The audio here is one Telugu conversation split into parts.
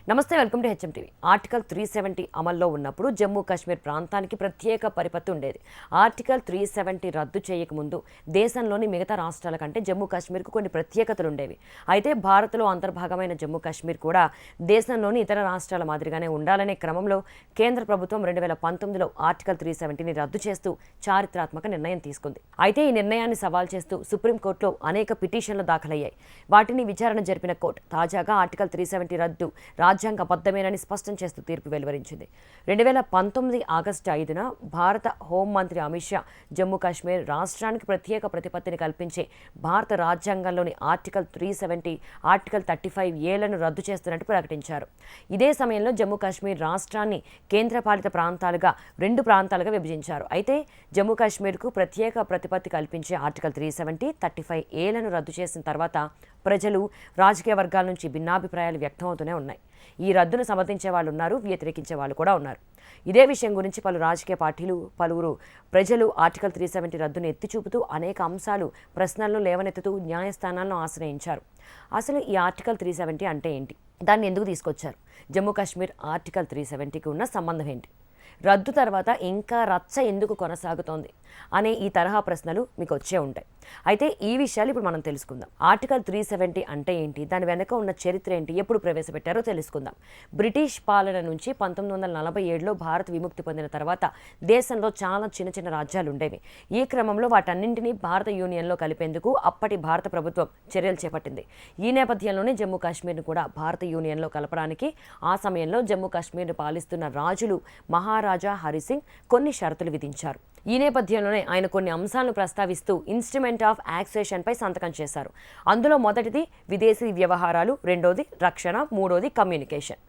నమస్తే, welcome to HM TV. Article 370 అమల్లో ఉన్నప్పుడు జమ్మూ కాశ్మీర్ ప్రాంతానికి ప్రత్యేక పరిపత్తి ఉండేది. ఆర్టికల్ 370 రద్దు చేయకముందు దేశంలోని మిగతా రాష్ట్రాల కంటే జమ్మూ కాశ్మీర్కు కొన్ని ప్రత్యేకతలు ఉండేవి. అయితే భారత్లో అంతర్భాగమైన జమ్మూ కాశ్మీర్ కూడా దేశంలోని ఇతర రాష్ట్రాల మాదిరిగానే ఉండాలనే క్రమంలో కేంద్ర ప్రభుత్వం 2019లో ఆర్టికల్ 370ని రద్దు చేస్తూ చారిత్రాత్మక నిర్ణయం తీసుకుంది. అయితే ఈ నిర్ణయాన్ని సవాల్ చేస్తూ సుప్రీంకోర్టులో అనేక పిటిషన్లు దాఖలయ్యాయి. వాటిని విచారణ జరిపిన కోర్టు తాజాగా ఆర్టికల్ 370 రద్దు రాజ్యాంగబద్ధమేనని స్పష్టం చేస్తూ తీర్పు వెలువరించింది. 2019 ఆగస్టు 5న భారత హోంమంత్రి అమిత్ షా జమ్మూ కాశ్మీర్ రాష్ట్రానికి ప్రత్యేక ప్రతిపత్తిని కల్పించే భారత రాజ్యాంగంలోని ఆర్టికల్ 370, ఆర్టికల్ 35A రద్దు చేస్తున్నట్టు ప్రకటించారు. ఇదే సమయంలో జమ్మూ కాశ్మీర్ రాష్ట్రాన్ని కేంద్రపాలిత ప్రాంతాలుగా 2 ప్రాంతాలుగా విభజించారు. అయితే జమ్మూ కాశ్మీర్కు ప్రత్యేక ప్రతిపత్తి కల్పించే ఆర్టికల్ 370, 35A రద్దు చేసిన తర్వాత ప్రజలు, రాజకీయ వర్గాల నుంచి భిన్నాభిప్రాయాలు వ్యక్తమవుతూనే ఉన్నాయి. ఈ రద్దును సమర్థించే వాళ్ళు ఉన్నారు, వ్యతిరేకించే వాళ్ళు కూడా ఉన్నారు. ఇదే విషయం గురించి పలు రాజకీయ పార్టీలు, పలువురు ప్రజలు ఆర్టికల్ 370 రద్దును ఎత్తిచూపుతూ అనేక అంశాలు, ప్రశ్నలను లేవనెత్తుతూ న్యాయస్థానాలను ఆశ్రయించారు. అసలు ఈ ఆర్టికల్ 370 అంటే ఏంటి? దాన్ని ఎందుకు తీసుకొచ్చారు? జమ్మూ కాశ్మీర్ ఆర్టికల్ 370కి ఉన్న సంబంధం ఏంటి? రద్దు తర్వాత ఇంకా రచ్చ ఎందుకు కొనసాగుతోంది అనే ఈ తరహా ప్రశ్నలు మీకు వచ్చే ఉంటాయి. అయితే ఈ విషయాలు ఇప్పుడు మనం తెలుసుకుందాం. ఆర్టికల్ 370 అంటే ఏంటి, దాని వెనక ఉన్న చరిత్ర ఏంటి, ఎప్పుడు ప్రవేశపెట్టారో తెలుసుకుందాం. బ్రిటిష్ పాలన నుంచి 1947లో భారత్ విముక్తి పొందిన తర్వాత దేశంలో చాలా చిన్న చిన్న రాజ్యాలు ఉండేవి. ఈ క్రమంలో వాటన్నింటినీ భారత యూనియన్లో కలిపేందుకు అప్పటి భారత ప్రభుత్వం చర్యలు చేపట్టింది. ఈ నేపథ్యంలోనే జమ్మూ కాశ్మీర్ను కూడా భారత యూనియన్లో కలపడానికి ఆ సమయంలో జమ్మూ కాశ్మీర్ను పాలిస్తున్న రాజులు మహారాజా హరిసింగ్ కొన్ని షరతులు విధించారు. ఈ నేపథ్యంలోనే ఆయన కొన్ని అంశాలను ప్రస్తావిస్తూ ఇన్స్ట్రుమెంట్ ఆఫ్ యాక్సేషన్ పై సంతకం చేశారు. అందులో మొదటిది విదేశీ వ్యవహారాలు, రెండోది రక్షణ, మూడోది కమ్యూనికేషన్.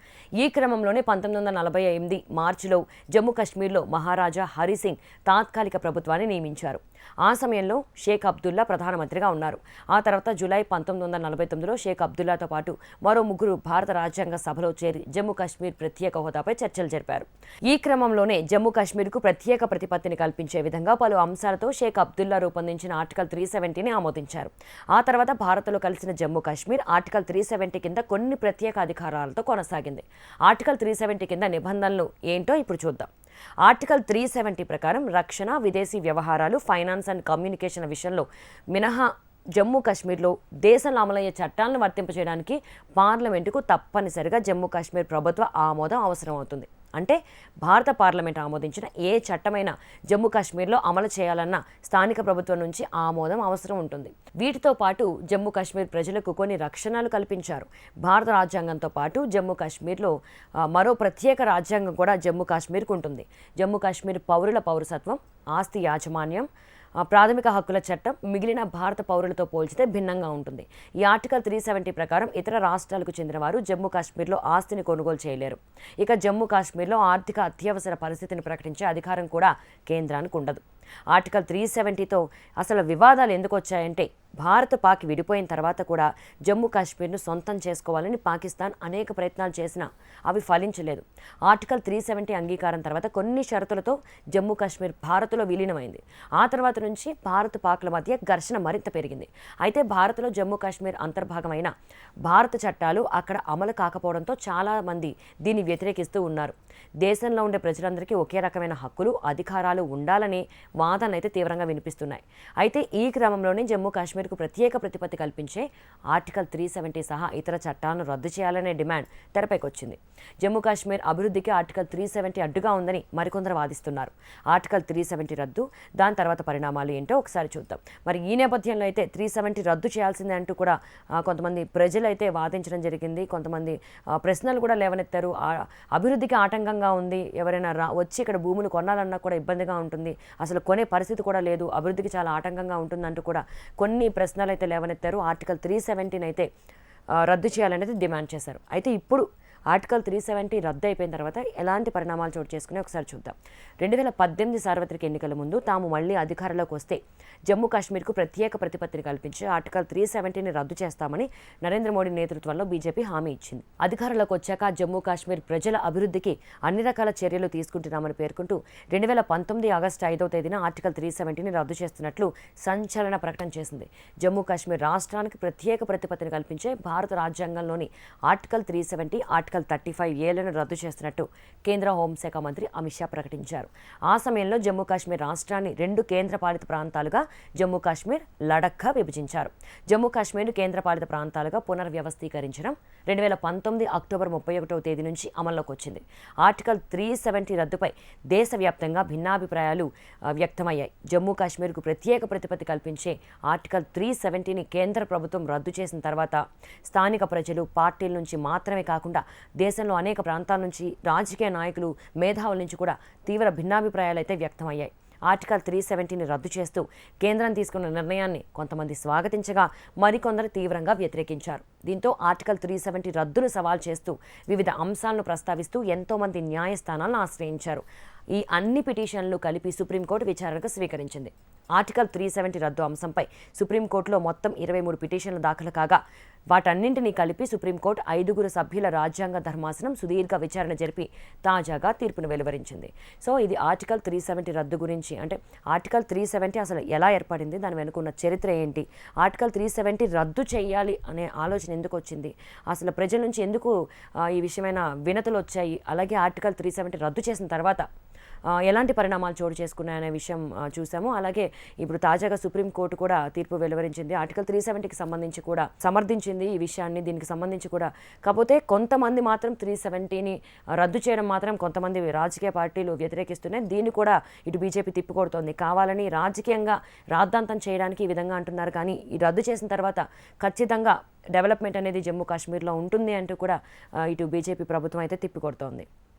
ఈ క్రమంలోనే 1948 మార్చిలో జమ్మూ కాశ్మీర్లో మహారాజా హరిసింగ్ తాత్కాలిక ప్రభుత్వాన్ని నియమించారు. ఆ సమయంలో షేక్ అబ్దుల్లా ప్రధానమంత్రిగా ఉన్నారు. ఆ తర్వాత జూలై 1949లో షేక్ అబ్దుల్లాతో పాటు మరో 3 భారత రాజ్యాంగ సభలో చేరి జమ్మూ కాశ్మీర్ ప్రత్యేక హోదాపై చర్చలు జరిపారు. ఈ క్రమంలోనే జమ్మూ కాశ్మీర్కు ప్రత్యేక ప్రతిపత్తిని కల్పించే విధంగా పలు అంశాలతో షేక్ అబ్దుల్లా రూపొందించిన ఆర్టికల్ 370ని ఆమోదించారు. ఆ తర్వాత భారత్లో కలిసిన జమ్మూ కాశ్మీర్ ఆర్టికల్ 370 కింద కొన్ని ప్రత్యేక అధికారాలతో కొనసాగింది. ఆర్టికల్ 370 కింద నిబంధనలు ఏంటో ఇప్పుడు చూద్దాం. ఆర్టికల్ 370 ప్రకారం రక్షణ, విదేశీ వ్యవహారాలు, ఫైనాన్స్ అండ్ కమ్యూనికేషన్ విషయంలో మినహా జమ్మూ కాశ్మీర్లో దేశంలో అమలయ్యే చట్టాలను వర్తింపజేయడానికి పార్లమెంటుకు తప్పనిసరిగా జమ్మూ కాశ్మీర్ ప్రభుత్వ ఆమోదం అవసరం అవుతుంది. అంటే భారత పార్లమెంట్ ఆమోదించిన ఏ చట్టమైనా జమ్మూ కాశ్మీర్లో అమలు చేయాలన్న స్థానిక ప్రభుత్వం నుంచి ఆమోదం అవసరం ఉంటుంది. వీటితో పాటు జమ్మూ కాశ్మీర్ ప్రజలకు కొన్ని రక్షణలు కల్పించారు. భారత రాజ్యాంగంతో పాటు జమ్మూ కాశ్మీర్లో మరో ప్రత్యేక రాజ్యాంగం కూడా జమ్మూ కాశ్మీర్కు ఉంటుంది. జమ్మూ కాశ్మీర్ పౌరుల పౌరసత్వం, ఆస్తి యాజమాన్యం, ప్రాథమిక హక్కుల చట్టం మిగిలిన భారత పౌరులతో పోల్చితే భిన్నంగా ఉంటుంది. ఈ ఆర్టికల్ 370 ప్రకారం ఇతర రాష్ట్రాలకు చెందిన వారు జమ్మూ కాశ్మీర్లో ఆస్తిని కొనుగోలు చేయలేరు. ఇక జమ్మూ కాశ్మీర్లో ఆర్థిక అత్యవసర పరిస్థితిని ప్రకటించే అధికారం కూడా కేంద్రానికి ఉండదు. ఆర్టికల్ 370తో అసలు వివాదాలు ఎందుకు వచ్చాయంటే, భారత్ పాక్ విడిపోయిన తర్వాత కూడా జమ్మూ కాశ్మీర్ను సొంతం చేసుకోవాలని పాకిస్తాన్ అనేక ప్రయత్నాలు చేసినా అవి ఫలించలేదు. ఆర్టికల్ 370 అంగీకారం తర్వాత కొన్ని షరతులతో జమ్మూ కాశ్మీర్ భారత్లో విలీనమైంది. ఆ తర్వాత నుంచి భారత్ పాక్ల మధ్య ఘర్షణ మరింత పెరిగింది. అయితే భారత్లో జమ్మూ కాశ్మీర్ అంతర్భాగమైన భారత చట్టాలు అక్కడ అమలు కాకపోవడంతో చాలామంది దీన్ని వ్యతిరేకిస్తూ ఉన్నారు. దేశంలో ఉండే ప్రజలందరికీ ఒకే రకమైన హక్కులు, అధికారాలు ఉండాలని వాదనలు అయితే తీవ్రంగా వినిపిస్తున్నాయి. అయితే ఈ క్రమంలోనే జమ్మూ కాశ్మీర్కు ప్రత్యేక ప్రతిపత్తి కల్పించే ఆర్టికల్ 370 సహా ఇతర చట్టాలను రద్దు చేయాలనే డిమాండ్ తెరపైకి వచ్చింది. జమ్మూ కాశ్మీర్ అభివృద్ధికి ఆర్టికల్ 370 అడ్డుగా ఉందని మరికొందరు వాదిస్తున్నారు. ఆర్టికల్ 370 రద్దు, దాని తర్వాత పరిణామాలు ఏంటో ఒకసారి చూద్దాం. మరి ఈ నేపథ్యంలో అయితే 370 రద్దు చేయాల్సిందే అంటూ కూడా కొంతమంది ప్రజలు అయితే వాదించడం జరిగింది. కొంతమంది ప్రశ్నలు కూడా లేవనెత్తారు. అభివృద్ధికి ఆటంకంగా ఉంది, ఎవరైనా వచ్చి ఇక్కడ భూములు కొనాలన్నా కూడా ఇబ్బందిగా ఉంటుంది, అసలు కొనే పరిస్థితి కూడా లేదు, అభివృద్ధికి చాలా ఆటంకంగా ఉంటుందంటూ కూడా కొన్ని ప్రశ్నలు అయితే లేవనెత్తారు. ఆర్టికల్ 370 అయితే రద్దు చేయాలనేది డిమాండ్ చేశారు. అయితే ఇప్పుడు ఆర్టికల్ 370 రద్దు అయిపోయిన తర్వాత ఎలాంటి పరిణామాలు చోటు చేసుకుని ఒకసారి చూద్దాం. 2018 సార్వత్రిక ఎన్నికల ముందు తాము మళ్లీ అధికారంలోకి వస్తే జమ్మూ కాశ్మీర్కు ప్రత్యేక ప్రతిపత్తిని కల్పించి ఆర్టికల్ 370ని రద్దు చేస్తామని నరేంద్ర మోడీ నేతృత్వంలో బీజేపీ హామీ ఇచ్చింది. అధికారంలోకి వచ్చాక జమ్మూ కాశ్మీర్ ప్రజల అభివృద్ధికి అన్ని రకాల చర్యలు తీసుకుంటున్నామని పేర్కొంటూ 2019 ఆగస్టు 5వ తేదీన ఆర్టికల్ 370ని రద్దు చేస్తున్నట్లు సంచలన ప్రకటన చేసింది. జమ్మూ కాశ్మీర్ రాష్ట్రానికి ప్రత్యేక ప్రతిపత్తిని కల్పించే భారత రాజ్యాంగంలోని ఆర్టికల్ 370, ఆర్టికల్ ఆర్టికల్ 35A రద్దు చేస్తున్నట్టు కేంద్ర హోంశాఖ మంత్రి అమిత్ షా ప్రకటించారు. ఆ సమయంలో జమ్మూ కాశ్మీర్ రాష్ట్రాన్ని 2 కేంద్రపాలిత ప్రాంతాలుగా జమ్మూ కాశ్మీర్, లడఖ్గా విభజించారు. జమ్మూ కాశ్మీర్ కేంద్రపాలిత ప్రాంతాలుగా పునర్వ్యవస్థీకరించడం 2019 అక్టోబర్ 31వ తేదీ నుంచి అమల్లోకి వచ్చింది. ఆర్టికల్ 370 రద్దుపై దేశవ్యాప్తంగా భిన్నాభిప్రాయాలు వ్యక్తమయ్యాయి. జమ్మూ కాశ్మీర్కు ప్రత్యేక ప్రతిపత్తి కల్పించే ఆర్టికల్ 370ని కేంద్ర ప్రభుత్వం రద్దు చేసిన తర్వాత స్థానిక ప్రజలు, పార్టీల నుంచి మాత్రమే కాకుండా దేశంలో అనేక ప్రాంతాల నుంచి, రాజకీయ నాయకులు, మేధావుల నుంచి కూడా తీవ్ర భిన్నాభిప్రాయాలు అయితే వ్యక్తమయ్యాయి. ఆర్టికల్ 370ని రద్దు చేస్తూ కేంద్రం తీసుకున్న నిర్ణయాన్ని కొంతమంది స్వాగతించగా మరికొందరు తీవ్రంగా వ్యతిరేకించారు. దీంతో ఆర్టికల్ 370 రద్దును సవాల్ చేస్తూ వివిధ అంశాలను ప్రస్తావిస్తూ ఎంతోమంది న్యాయస్థానాలను ఆశ్రయించారు. ఈ అన్ని పిటిషన్లు కలిపి సుప్రీంకోర్టు విచారణకు స్వీకరించింది. ఆర్టికల్ 370 రద్దు అంశంపై సుప్రీంకోర్టులో మొత్తం 23 పిటిషన్లు దాఖలు కాగా వాటన్నింటినీ కలిపి సుప్రీంకోర్టు 5 సభ్యుల రాజ్యాంగ ధర్మాసనం సుదీర్ఘ విచారణ జరిపి తాజాగా తీర్పును వెలువరించింది. సో ఇది ఆర్టికల్ 370 రద్దు గురించి. అంటే ఆర్టికల్ 370 అసలు ఎలా ఏర్పడింది, దాని వెనుకున్న చరిత్ర ఏంటి, ఆర్టికల్ 370 రద్దు చేయాలి అనే ఆలోచన ఎందుకు వచ్చింది, అసలు ప్రజల నుంచి ఎందుకు ఈ విషయమైన వినతులు వచ్చాయి, అలాగే ఆర్టికల్ 370 రద్దు చేసిన తర్వాత ఎలాంటి పరిణామాలు చోటు చేసుకున్నాయనే విషయం చూసాము. అలాగే ఇప్పుడు తాజాగా సుప్రీంకోర్టు కూడా తీర్పు వెలువరించింది. ఆర్టికల్ 370కి సంబంధించి కూడా సమర్థించింది ఈ విషయాన్ని, దీనికి సంబంధించి కూడా. కాకపోతే కొంతమంది మాత్రం 370ని రద్దు చేయడం మాత్రం కొంతమంది రాజకీయ పార్టీలు వ్యతిరేకిస్తున్నాయి. దీన్ని కూడా ఇటు బీజేపీ తిప్పికొడుతోంది. కావాలని రాజకీయంగా రాద్ధాంతం చేయడానికి ఈ విధంగా అంటున్నారు. కానీ ఈ రద్దు చేసిన తర్వాత ఖచ్చితంగా డెవలప్మెంట్ అనేది జమ్మూ కాశ్మీర్లో ఉంటుంది అంటూ కూడా ఇటు బీజేపీ ప్రభుత్వం అయితే తిప్పికొడుతోంది.